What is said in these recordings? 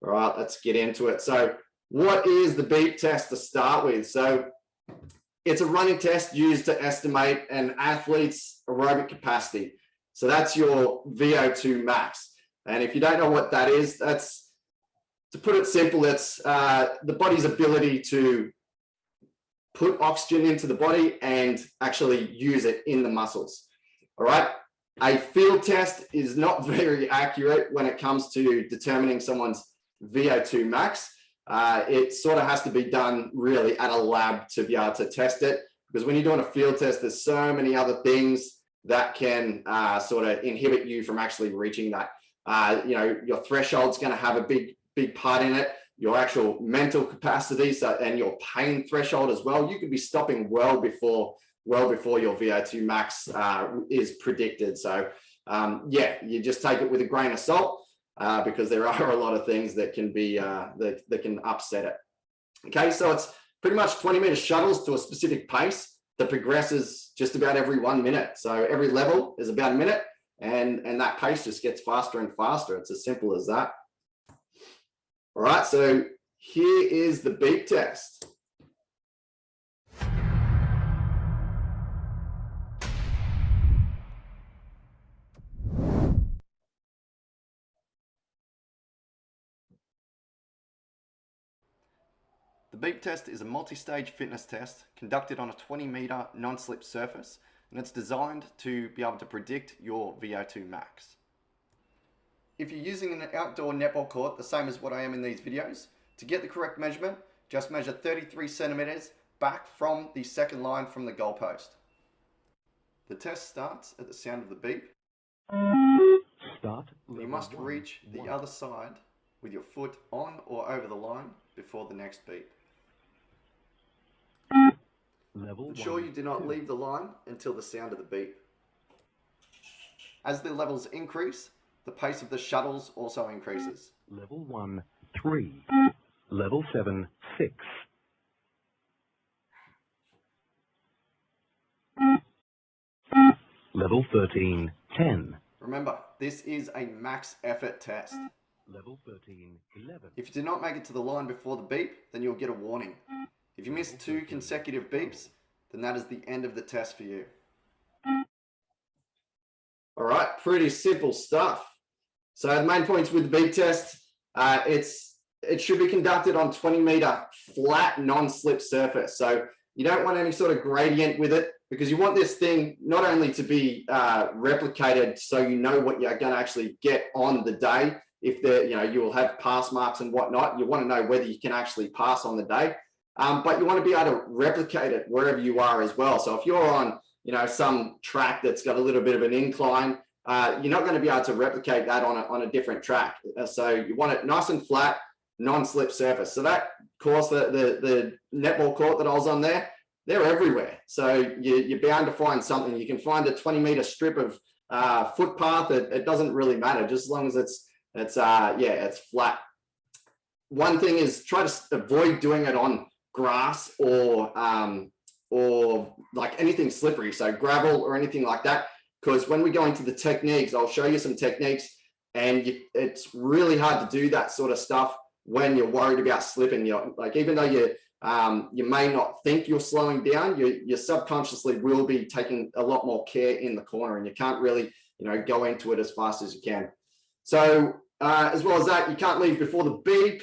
All right, let's get into it. So what is the beep test to start with? So it's a running test used to estimate an athlete's aerobic capacity. So that's your VO2 max. And if you don't know what that is, that's, to put it simple, it's the body's ability to put oxygen into the body and actually use it in the muscles. All right. A field test is not very accurate when it comes to determining someone's VO2 max. It sort of has to be done really at a lab to be able to test it, because when you're doing a field test, there's so many other things that can sort of inhibit you from actually reaching that. You know, your threshold's going to have a big part in it. Your actual mental capacity, and your pain threshold as well. You could be stopping well before your VO2 max is predicted. So yeah, you just take it with a grain of salt because there are a lot of things that can be that can upset it. Okay, so it's pretty much 20-meter shuttles to a specific pace that progresses just about every 1 minute. So every level is about a minute, and that pace just gets faster and faster. It's as simple as that. All right, so here is the beep test. The beep test is a multi-stage fitness test conducted on a 20-meter non-slip surface, and it's designed to be able to predict your VO2 max. If you're using an outdoor netball court, the same as what I am in these videos, to get the correct measurement, just measure 33 centimeters back from the second line from the goalpost. The test starts at the sound of the beep. You must reach the other side with your foot on or over the line before the next beep. Ensure you do not leave the line until the sound of the beep. As the levels increase, the pace of the shuttles also increases. Level 1, 3. Level 7, 6. Level 13, 10. Remember, this is a max effort test. Level 13, 11. If you do not make it to the line before the beep, then you'll get a warning. If you miss 2 consecutive beeps, then that is the end of the test for you. All right, pretty simple stuff. So the main points with the beep test, it should be conducted on 20-meter flat non-slip surface. So you don't want any sort of gradient with it, because you want this thing not only to be replicated so you know what you're going to actually get on the day. If you will have pass marks and whatnot, you want to know whether you can actually pass on the day. But you want to be able to replicate it wherever you are as well. So if you're on, some track that's got a little bit of an incline, you're not going to be able to replicate that on a different track. So you want it nice and flat, non-slip surface. So that course, the netball court that I was on there, they're everywhere. So you're bound to find something. You can find a 20-meter strip of footpath. It doesn't really matter, just as long as it's flat. One thing is try to avoid doing it on grass or like anything slippery, so gravel or anything like that. Because when we go into the techniques, I'll show you some techniques, and it's really hard to do that sort of stuff when you're worried about slipping. Even though you may not think you're slowing down, you subconsciously will be taking a lot more care in the corner, and you can't really go into it as fast as you can. So as well as that, you can't leave before the beep.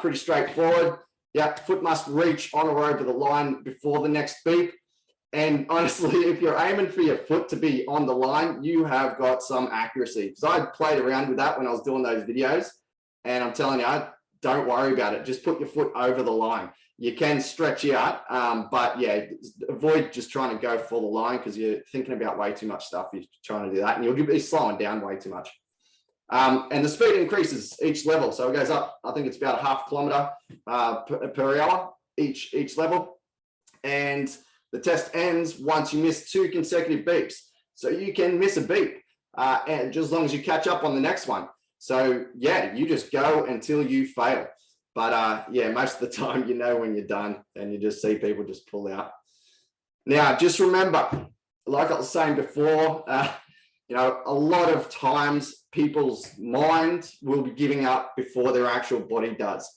Pretty straightforward. Yeah, foot must reach on or over the line before the next beep. And honestly, if you're aiming for your foot to be on the line, you have got some accuracy. Because I played around with that when I was doing those videos, and I'm telling you, don't worry about it. Just put your foot over the line. You can stretch out, but yeah, avoid just trying to go for the line, because you're thinking about way too much stuff. You're trying to do that, and you'll be slowing down way too much. And the speed increases each level. So it goes up, I think it's about a half kilometer per hour each level. And the test ends once you miss 2 consecutive beeps. So you can miss a beep and just as long as you catch up on the next one. So yeah, you just go until you fail. But yeah, most of the time, when you're done, and you just see people just pull out. Now, just remember, like I was saying before, a lot of times people's mind will be giving up before their actual body does.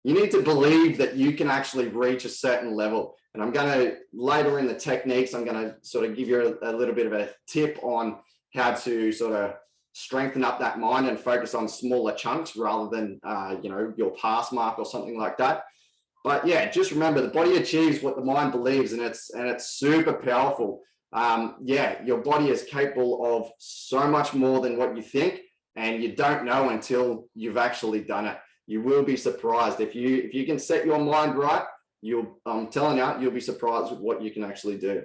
You need to believe that you can actually reach a certain level. And I'm going to, later in the techniques, I'm going to sort of give you a little bit of a tip on how to sort of strengthen up that mind and focus on smaller chunks rather than, your pass mark or something like that. But yeah, just remember, the body achieves what the mind believes, and it's super powerful. Your body is capable of so much more than what you think, and you don't know until you've actually done it. You will be surprised if you can set your mind right. I'm telling you, you'll be surprised with what you can actually do.